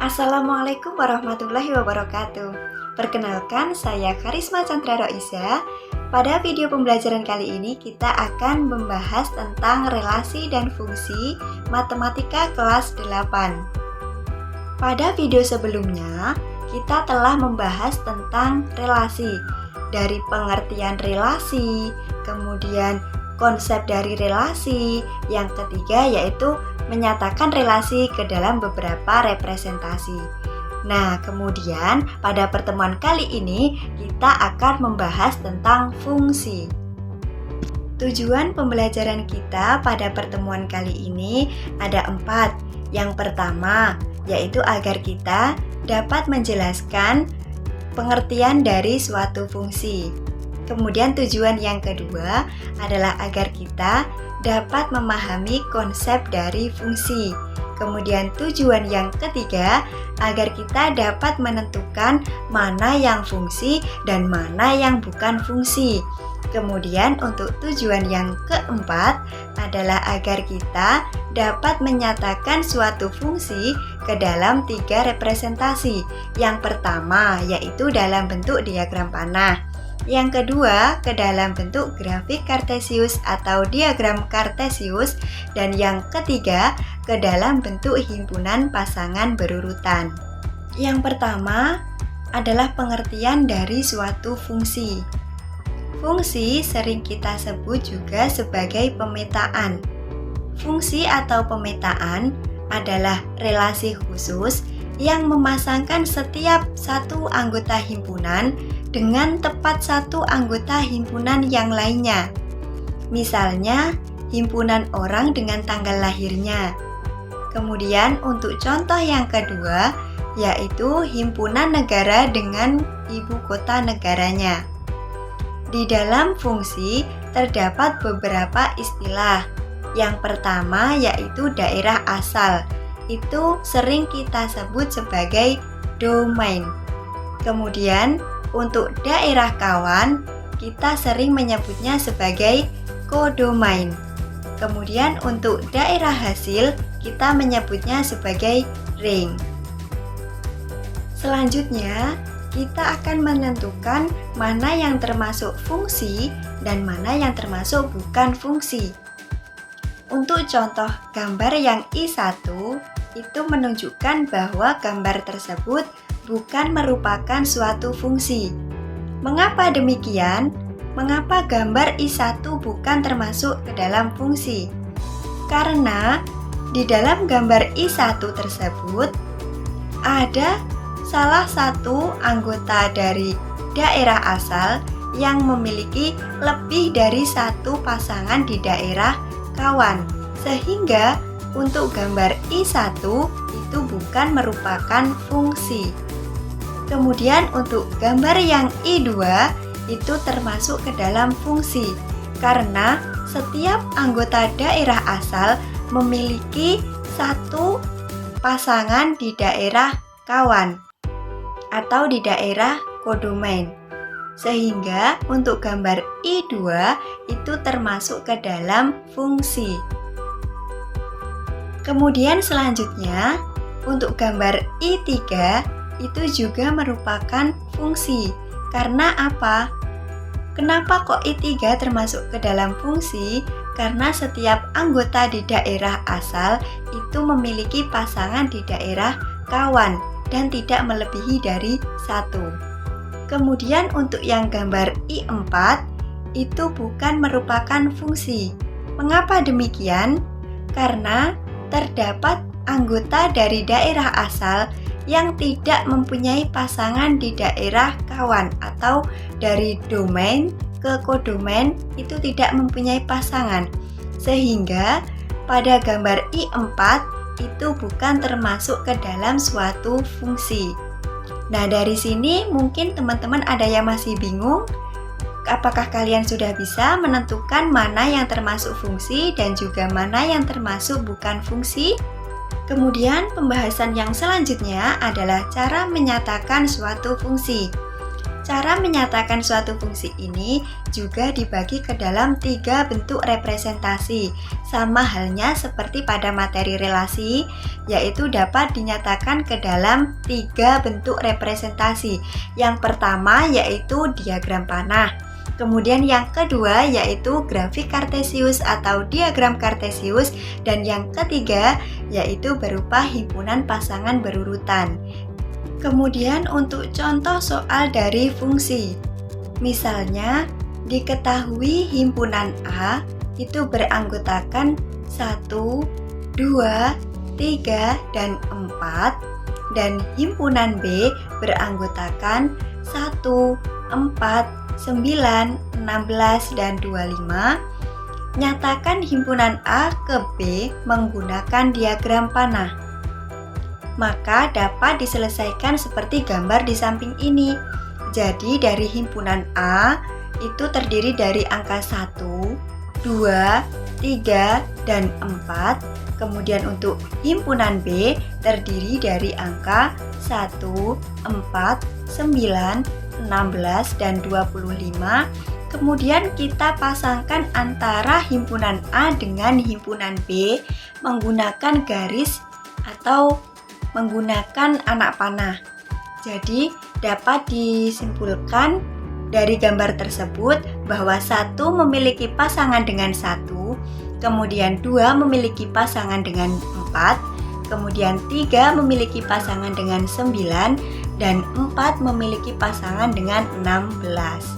Assalamualaikum warahmatullahi wabarakatuh. Perkenalkan, saya Karisma Chandra Roisa. Pada video pembelajaran kali ini kita akan membahas tentang relasi dan fungsi matematika kelas 8. Pada video sebelumnya, kita telah membahas tentang relasi. Dari pengertian relasi, kemudian konsep dari relasi, yang ketiga yaitu menyatakan relasi ke dalam beberapa representasi. Nah, kemudian pada pertemuan kali ini kita akan membahas tentang fungsi. Tujuan pembelajaran kita pada pertemuan kali ini ada 4. Yang pertama, yaitu agar kita dapat menjelaskan pengertian dari suatu fungsi. Kemudian tujuan yang kedua adalah agar kita dapat memahami konsep dari fungsi. Kemudian tujuan yang ketiga, agar kita dapat menentukan mana yang fungsi dan mana yang bukan fungsi. Kemudian untuk tujuan yang keempat adalah agar kita dapat menyatakan suatu fungsi ke dalam 3 representasi. Yang pertama yaitu dalam bentuk diagram panah. Yang kedua, ke dalam bentuk grafik kartesius atau diagram kartesius. Dan yang ketiga, ke dalam bentuk himpunan pasangan berurutan. Yang pertama adalah pengertian dari suatu fungsi. Fungsi sering kita sebut juga sebagai pemetaan. Fungsi atau pemetaan adalah relasi khusus yang memasangkan setiap satu anggota himpunan dengan tepat satu anggota himpunan yang lainnya. Misalnya, himpunan orang dengan tanggal lahirnya. Kemudian untuk contoh yang kedua, yaitu himpunan negara dengan ibu kota negaranya. Di dalam fungsi terdapat beberapa istilah. Yang pertama yaitu daerah asal. Itu sering kita sebut sebagai domain. Kemudian untuk daerah kawan, kita sering menyebutnya sebagai kodomain. Kemudian untuk daerah hasil, kita menyebutnya sebagai ring. Selanjutnya, kita akan menentukan mana yang termasuk fungsi dan mana yang termasuk bukan fungsi. Untuk contoh gambar yang I1, itu menunjukkan bahwa gambar tersebut bukan merupakan suatu fungsi. Mengapa demikian? Mengapa gambar I1 bukan termasuk ke dalam fungsi? Karena di dalam gambar I1 tersebut ada salah satu anggota dari daerah asal yang memiliki lebih dari satu pasangan di daerah kawan. Sehingga untuk gambar I1 itu bukan merupakan fungsi. Kemudian untuk gambar yang I2 itu termasuk ke dalam fungsi karena setiap anggota daerah asal memiliki satu pasangan di daerah kawan atau di daerah kodomain. Sehingga untuk gambar I2 itu termasuk ke dalam fungsi. Kemudian selanjutnya untuk gambar I3 itu juga merupakan fungsi. Karena apa? Kenapa kok I3 termasuk ke dalam fungsi? Karena setiap anggota di daerah asal itu memiliki pasangan di daerah kawan dan tidak melebihi dari 1. Kemudian untuk yang gambar I4 itu bukan merupakan fungsi. Mengapa demikian? Karena terdapat anggota dari daerah asal yang tidak mempunyai pasangan di daerah kawan atau dari domain ke kodomain itu tidak mempunyai pasangan. Sehingga pada gambar I4 itu bukan termasuk ke dalam suatu fungsi. Nah, dari sini mungkin teman-teman ada yang masih bingung. Apakah kalian sudah bisa menentukan mana yang termasuk fungsi dan juga mana yang termasuk bukan fungsi? Kemudian pembahasan yang selanjutnya adalah cara menyatakan suatu fungsi. Cara menyatakan suatu fungsi ini juga dibagi ke dalam 3 bentuk representasi, sama halnya seperti pada materi relasi, yaitu dapat dinyatakan ke dalam 3 bentuk representasi. Yang pertama yaitu diagram panah. Kemudian yang kedua yaitu grafik kartesius atau diagram kartesius, dan yang ketiga yaitu berupa himpunan pasangan berurutan. Kemudian untuk contoh soal dari fungsi, misalnya diketahui himpunan A itu beranggotakan 1, 2, 3, dan 4, dan himpunan B beranggotakan 1, 4, 9, 16, dan 25. Nyatakan himpunan A ke B menggunakan diagram panah. Maka dapat diselesaikan seperti gambar di samping ini. Jadi dari himpunan A itu terdiri dari angka 1, 2, 3, dan 4. Kemudian untuk himpunan B terdiri dari angka 1, 4, 9, 16, dan 25. Kemudian kita pasangkan antara himpunan A dengan himpunan B menggunakan garis atau menggunakan anak panah. Jadi dapat disimpulkan dari gambar tersebut bahwa 1 memiliki pasangan dengan 1, kemudian 2 memiliki pasangan dengan 4, kemudian 3 memiliki pasangan dengan 9, dan 4 memiliki pasangan dengan 16.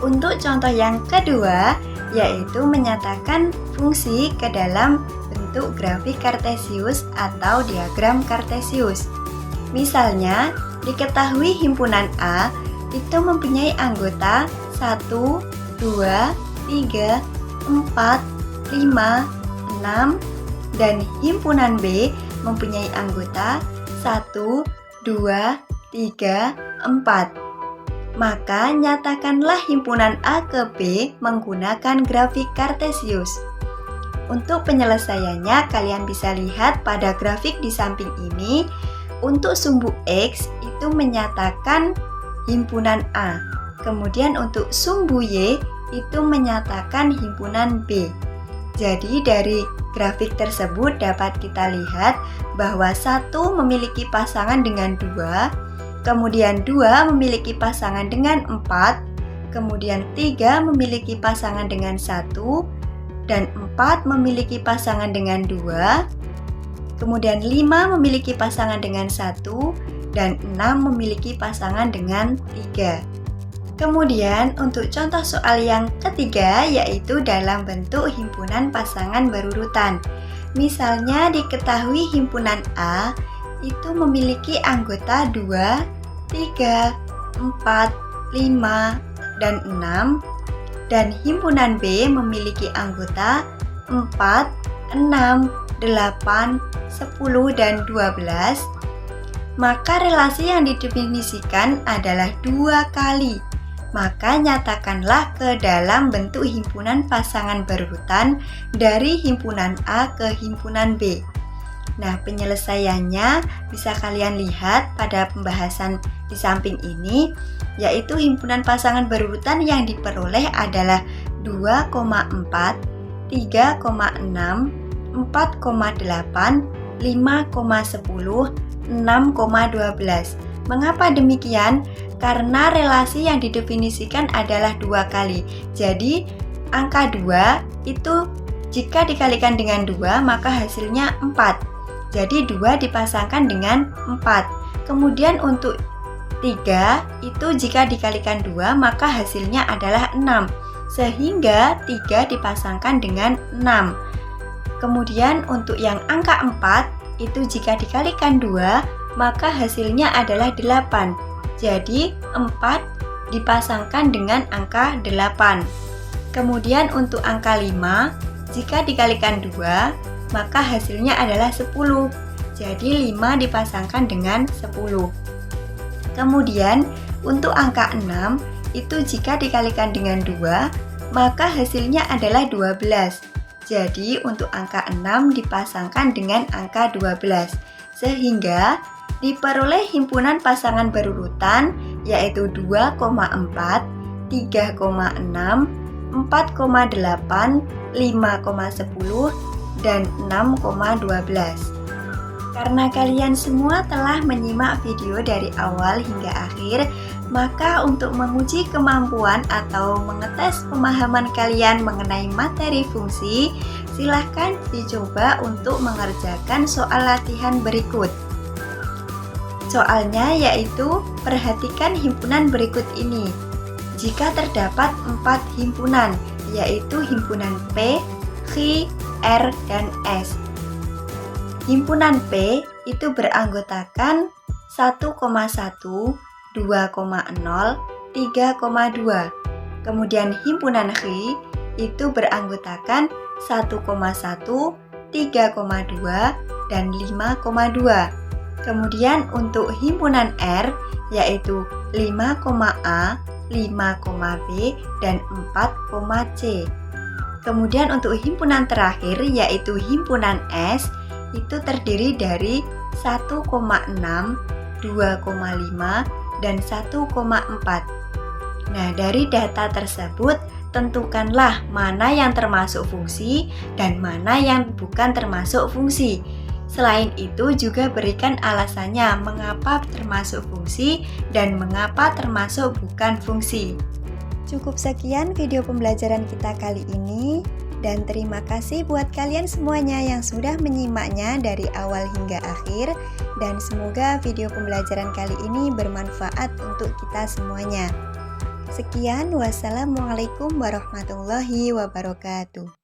Untuk contoh yang kedua yaitu menyatakan fungsi ke dalam bentuk grafik kartesius atau diagram kartesius. Misalnya, diketahui himpunan A itu mempunyai anggota 1, 2, 3, 4, 5, 6, dan himpunan B mempunyai anggota 1, 2, 3, 4. Maka nyatakanlah himpunan A ke B menggunakan grafik kartesius. Untuk penyelesaiannya, kalian bisa lihat pada grafik di samping ini. Untuk sumbu X itu menyatakan himpunan A. Kemudian untuk sumbu Y itu menyatakan himpunan B. Jadi dari grafik tersebut dapat kita lihat bahwa 1 memiliki pasangan dengan 2, kemudian 2 memiliki pasangan dengan 4, kemudian 3 memiliki pasangan dengan 1, dan 4 memiliki pasangan dengan 2, kemudian 5 memiliki pasangan dengan 1, dan 6 memiliki pasangan dengan 3. Kemudian untuk contoh soal yang ketiga yaitu dalam bentuk himpunan pasangan berurutan. Misalnya diketahui himpunan A itu memiliki anggota 2, 3, 4, 5, dan 6, dan himpunan B memiliki anggota 4, 6, 8, 10, dan 12, maka relasi yang didefinisikan adalah 2 kali. Maka nyatakanlah ke dalam bentuk himpunan pasangan berurutan dari himpunan A ke himpunan B. Nah, penyelesaiannya bisa kalian lihat pada pembahasan di samping ini, yaitu himpunan pasangan berurutan yang diperoleh adalah 2,4, 3,6, 4,8, 5,10, 6,12. Mengapa demikian? Karena relasi yang didefinisikan adalah 2 kali. Jadi, angka 2 itu jika dikalikan dengan 2 maka hasilnya 4. Jadi 2 dipasangkan dengan 4. Kemudian untuk 3 itu jika dikalikan 2 maka hasilnya adalah 6. Sehingga 3 dipasangkan dengan 6. Kemudian untuk yang angka 4 itu jika dikalikan 2 maka hasilnya adalah 8. Jadi 4 dipasangkan dengan angka 8. Kemudian untuk angka 5 jika dikalikan 2 maka hasilnya adalah 10. Jadi 5 dipasangkan dengan 10. Kemudian untuk angka 6 itu jika dikalikan dengan 2 maka hasilnya adalah 12. Jadi untuk angka 6 dipasangkan dengan angka 12. Sehingga diperoleh himpunan pasangan berurutan yaitu 2,4, 3,6, 4,8, 5,10, dan 6,12. Karena kalian semua telah menyimak video dari awal hingga akhir, maka untuk menguji kemampuan atau mengetes pemahaman kalian mengenai materi fungsi, silahkan dicoba untuk mengerjakan soal latihan berikut. Soalnya yaitu, perhatikan himpunan berikut ini. Jika terdapat 4 himpunan, yaitu himpunan P, Q, R, dan S. Himpunan P itu beranggotakan 1,1, 2,0, 3,2. Kemudian himpunan Q itu beranggotakan 1,1, 3,2, dan 5,2. Kemudian untuk himpunan R yaitu 5,A, 5,B, dan 4,C. Kemudian untuk himpunan terakhir yaitu himpunan S itu terdiri dari 1,6, 2,5, dan 1,4. Nah, dari data tersebut tentukanlah mana yang termasuk fungsi dan mana yang bukan termasuk fungsi. Selain itu juga berikan alasannya mengapa termasuk fungsi dan mengapa termasuk bukan fungsi. Cukup sekian video pembelajaran kita kali ini, dan terima kasih buat kalian semuanya yang sudah menyimaknya dari awal hingga akhir, dan semoga video pembelajaran kali ini bermanfaat untuk kita semuanya. Sekian, wassalamualaikum warahmatullahi wabarakatuh.